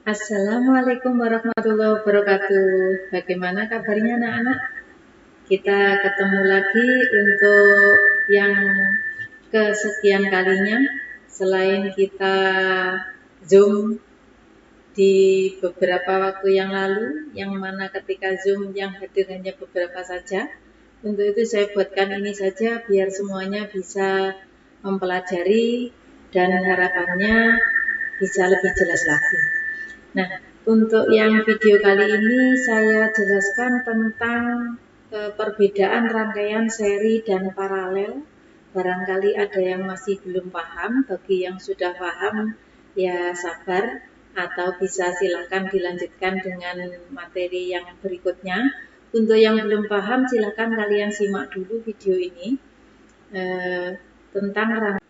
Assalamualaikum warahmatullahi wabarakatuh. Bagaimana kabarnya anak-anak? Kita ketemu lagi untuk yang kesekian kalinya. Selain kita Zoom di beberapa waktu yang lalu, yang mana ketika Zoom yang hadir hanya beberapa saja. Untuk itu saya buatkan ini saja biar semuanya bisa mempelajari dan harapannya bisa lebih jelas lagi. Nah, untuk yang video kali ini saya jelaskan tentang perbedaan rangkaian seri dan paralel. Barangkali ada yang masih belum paham, bagi yang sudah paham ya sabar, atau bisa silakan dilanjutkan dengan materi yang berikutnya. Untuk yang belum paham silakan kalian simak dulu video ini tentang rangkaian.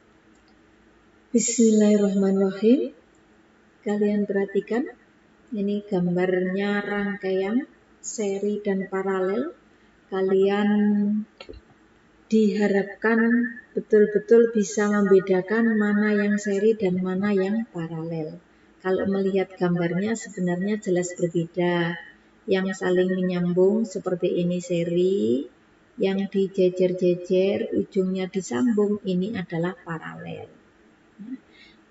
Bismillahirrahmanirrahim. Kalian perhatikan, ini gambarnya rangkaian, seri, dan paralel. Kalian diharapkan betul-betul bisa membedakan mana yang seri dan mana yang paralel. Kalau melihat gambarnya sebenarnya jelas berbeda. Yang saling menyambung seperti ini seri, yang dijejer-jejer, ujungnya disambung, ini adalah paralel.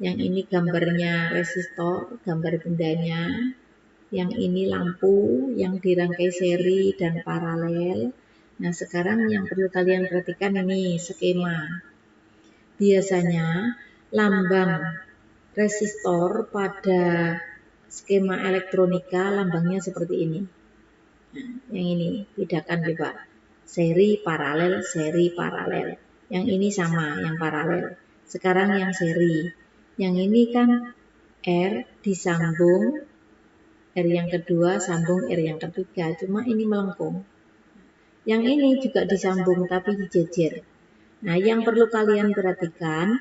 Yang ini gambarnya resistor, gambar bendanya. Yang ini lampu yang dirangkai seri dan paralel. Nah, sekarang yang perlu kalian perhatikan ini skema. Biasanya lambang resistor pada skema elektronika lambangnya seperti ini. Nah, yang ini bedakan coba. Seri, paralel, seri, paralel. Yang ini sama, yang paralel. Sekarang yang seri. Yang ini kan R disambung R yang kedua sambung R yang ketiga, cuma ini melengkung. Yang ini juga disambung tapi dijejer. Nah, yang perlu kalian perhatikan,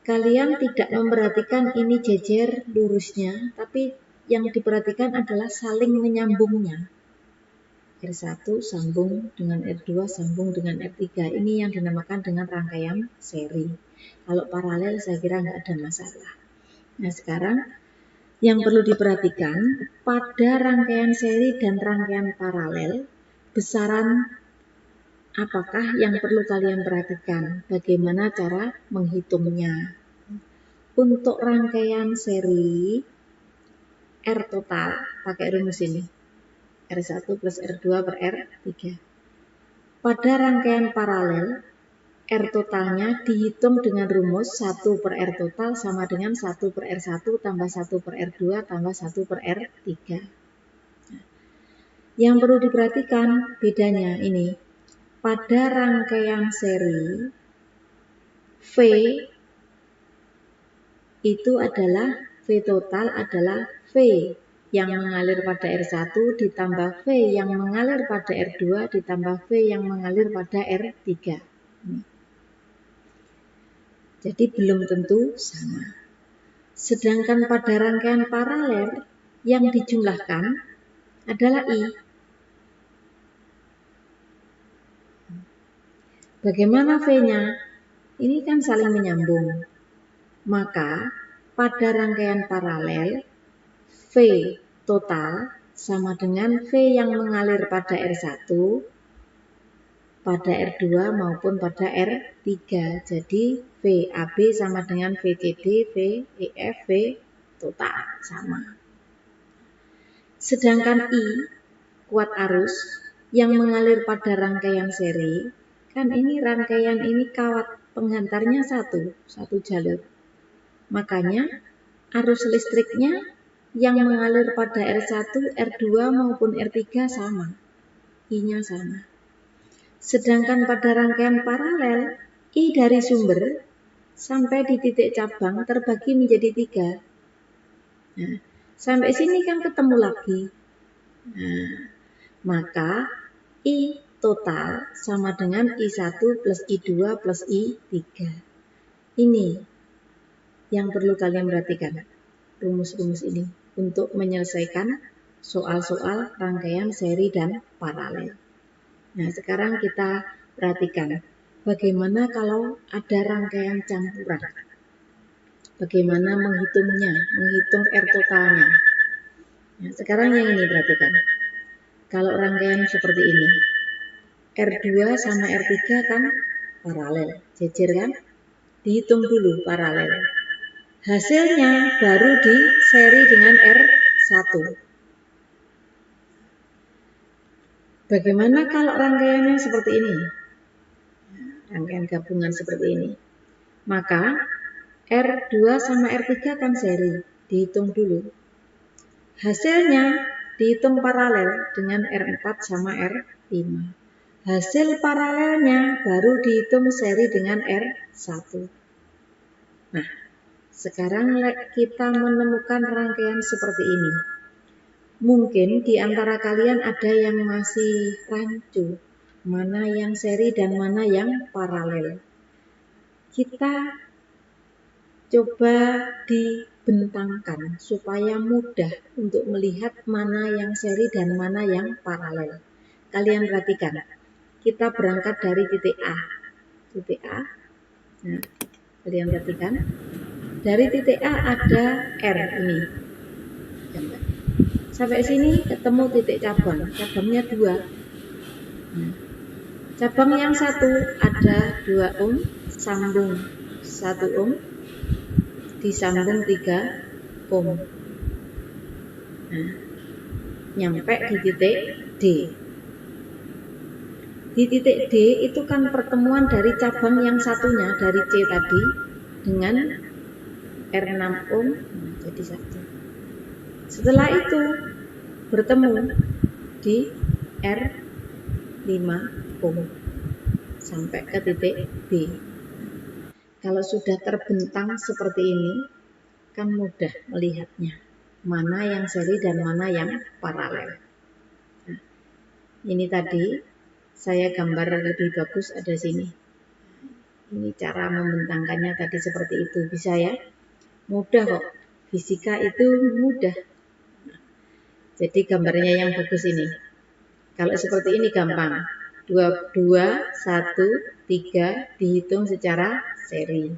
kalian tidak memperhatikan ini jejer lurusnya, tapi yang diperhatikan adalah saling menyambungnya. R1 sambung dengan R2 sambung dengan R3. Ini yang dinamakan dengan rangkaian seri. Kalau paralel saya kira nggak ada masalah. Nah, sekarang yang perlu diperhatikan pada rangkaian seri dan rangkaian paralel, besaran apakah yang perlu kalian perhatikan? Bagaimana cara menghitungnya? Untuk rangkaian seri, R total pakai rumus ini. R1 plus R2 per R3. Pada rangkaian paralel, R totalnya dihitung dengan rumus 1 per R total sama dengan 1 per R1 tambah 1 per R2 tambah 1 per R3. Yang perlu diperhatikan bedanya ini. Pada rangkaian seri, V itu adalah V total adalah V yang mengalir pada R1 ditambah V yang mengalir pada R2 ditambah V yang mengalir pada R3. Jadi belum tentu sama. Sedangkan pada rangkaian paralel yang dijumlahkan adalah I. Bagaimana V-nya? Ini kan saling menyambung. Maka pada rangkaian paralel V total sama dengan V yang mengalir pada R1 pada R2 maupun pada R3. Jadi VAB sama dengan VCD, VEF, V total sama. Sedangkan I, kuat arus, yang mengalir pada rangkaian seri, kan ini rangkaian ini kawat penghantarnya satu jalur. Makanya arus listriknya yang mengalir pada R1, R2 maupun R3 sama. I-nya sama. Sedangkan pada rangkaian paralel, I dari sumber sampai di titik cabang terbagi menjadi 3. Nah, sampai sini kan ketemu lagi. Nah, maka I total sama dengan I1 plus I2 plus I3. Ini yang perlu kalian perhatikan, rumus-rumus ini untuk menyelesaikan soal-soal rangkaian seri dan paralel. Nah, sekarang kita perhatikan bagaimana kalau ada rangkaian campuran. bagaimana menghitungnya, menghitung R totalnya. Nah, sekarang yang ini perhatikan. Kalau rangkaian seperti ini, R2 sama R3 kan paralel, jejer kan? Dihitung dulu paralel. Hasilnya baru di seri dengan R1. Bagaimana kalau rangkaiannya seperti ini? Rangkaian gabungan seperti ini. Maka R2 sama R3 kan seri, dihitung dulu. Hasilnya dihitung paralel dengan R4 sama R5. Hasil paralelnya baru dihitung seri dengan R1. Nah, sekarang kita menemukan rangkaian seperti ini. Mungkin di antara kalian ada yang masih rancu, mana yang seri dan mana yang paralel. Kita coba dibentangkan supaya mudah untuk melihat mana yang seri dan mana yang paralel. Kalian perhatikan, kita berangkat dari titik A. Titik A. Nah, kalian perhatikan. Dari titik A ada R ini. Sampai sini ketemu titik cabang. Cabangnya 2. Nah, cabang yang satu ada 2 ohm, sambung 1 ohm, disambung 3 ohm. Nah, nyampe di titik D. Di titik D itu kan pertemuan dari cabang yang satunya, dari C tadi, dengan R6 ohm, jadi 1. Setelah itu bertemu di R5 ohm sampai ke titik B. Kalau sudah terbentang seperti ini, kan mudah melihatnya, mana yang seri dan mana yang paralel. Nah, ini tadi saya gambar lebih bagus ada sini. Ini cara membentangkannya tadi seperti itu, bisa ya? Mudah kok, fisika itu mudah. Jadi gambarnya yang bagus ini. Kalau seperti ini gampang. 2, 1, 3 dihitung secara seri.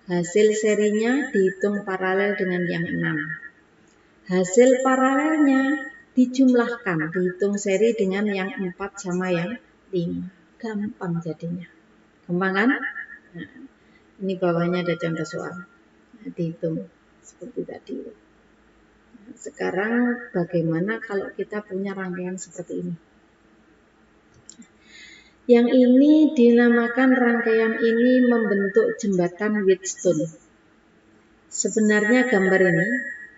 Hasil serinya dihitung paralel dengan yang 6. Hasil paralelnya dijumlahkan, dihitung seri dengan yang 4 sama yang 5. Gampang jadinya. Gampang kan? Nah, ini bawahnya ada contoh soal. Nah, dihitung seperti tadi. Sekarang bagaimana kalau kita punya rangkaian seperti ini? Yang ini dinamakan rangkaian ini membentuk jembatan Wheatstone. Sebenarnya gambar ini,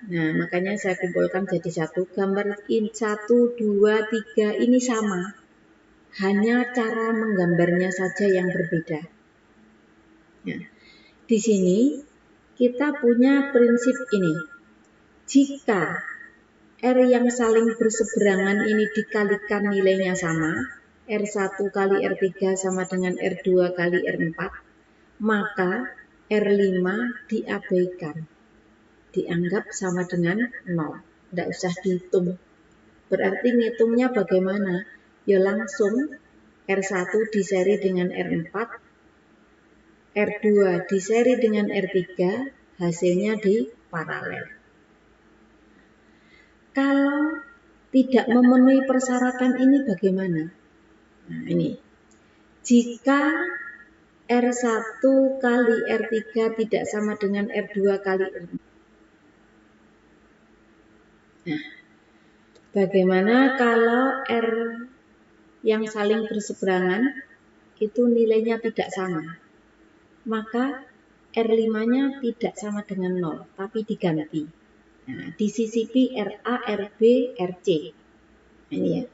nah makanya saya kumpulkan jadi satu. Gambar ini 1, 2, 3 ini sama. Hanya cara menggambarnya saja yang berbeda. Nah, di sini kita punya prinsip ini. Jika R yang saling berseberangan ini dikalikan nilainya sama, R1 kali R3 sama dengan R2 kali R4, maka R5 diabaikan. Dianggap sama dengan 0. Tidak usah dihitung. Berarti ngitungnya bagaimana? Ya langsung R1 diseri dengan R4, R2 diseri dengan R3, hasilnya di paralel. Kalau tidak memenuhi persyaratan ini bagaimana? Nah ini, jika R1 kali R3 tidak sama dengan R2 kali R4. Nah, bagaimana kalau R yang saling berseberangan itu nilainya tidak sama? Maka R5-nya tidak sama dengan 0, tapi diganti. Nah, disisipi RA, RB, RC. Nah, ini ya.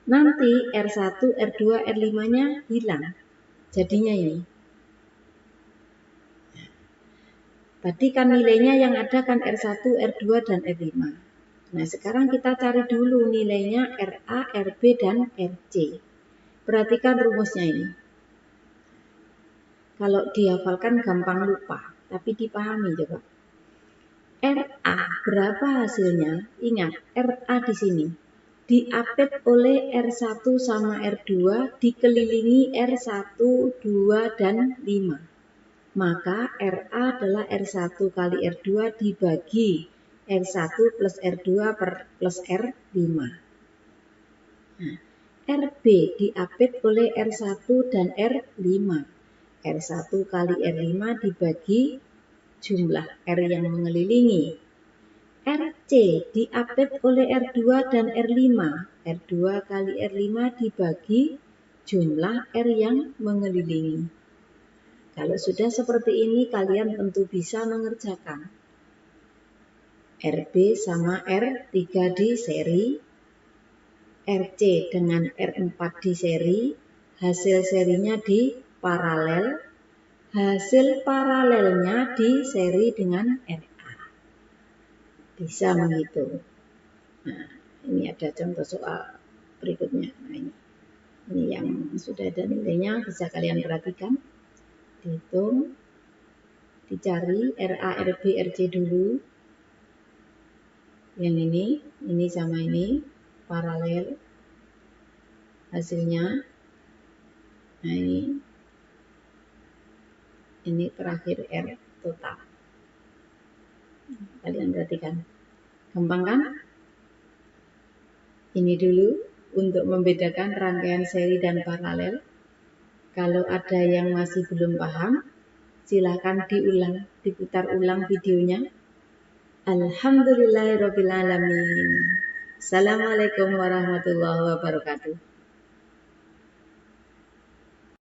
Nanti R1, R2, R5-nya hilang. Jadinya ini. Tadi kan nilainya yang ada kan R1, R2, dan R5. Nah, sekarang kita cari dulu nilainya RA, RB, dan RC. Perhatikan rumusnya ini. Kalau dihafalkan gampang lupa, tapi dipahami coba. RA berapa hasilnya? Ingat, RA di sini diapit oleh R1 sama R2 dikelilingi R1, 2, dan 5. maka RA adalah R1 kali R2 dibagi R1 plus R2 plus R5. Nah, RB diapit oleh R1 dan R5. R1 kali R5 dibagi jumlah R yang mengelilingi. RC diapit oleh R2 dan R5. R2 kali R5 dibagi jumlah R yang mengelilingi. Kalau sudah seperti ini, kalian tentu bisa mengerjakan. RB sama R3 di seri, RC dengan R4 di seri, hasil serinya di paralel, hasil paralelnya di seri dengan RA. Bisa menghitung. Nah, ini ada contoh soal berikutnya. Nah, ini yang sudah ada nilainya, bisa kalian perhatikan. Dihitung, dicari RA, RB, RC dulu. Yang ini sama ini, paralel. Hasilnya, nah ini terakhir R total. Kalian perhatikan. Gampang kan? Ini dulu untuk membedakan rangkaian seri dan paralel. Kalau ada yang masih belum paham, silakan diputar ulang videonya. Alhamdulillahirrabbilalamin. Assalamualaikum warahmatullahi wabarakatuh.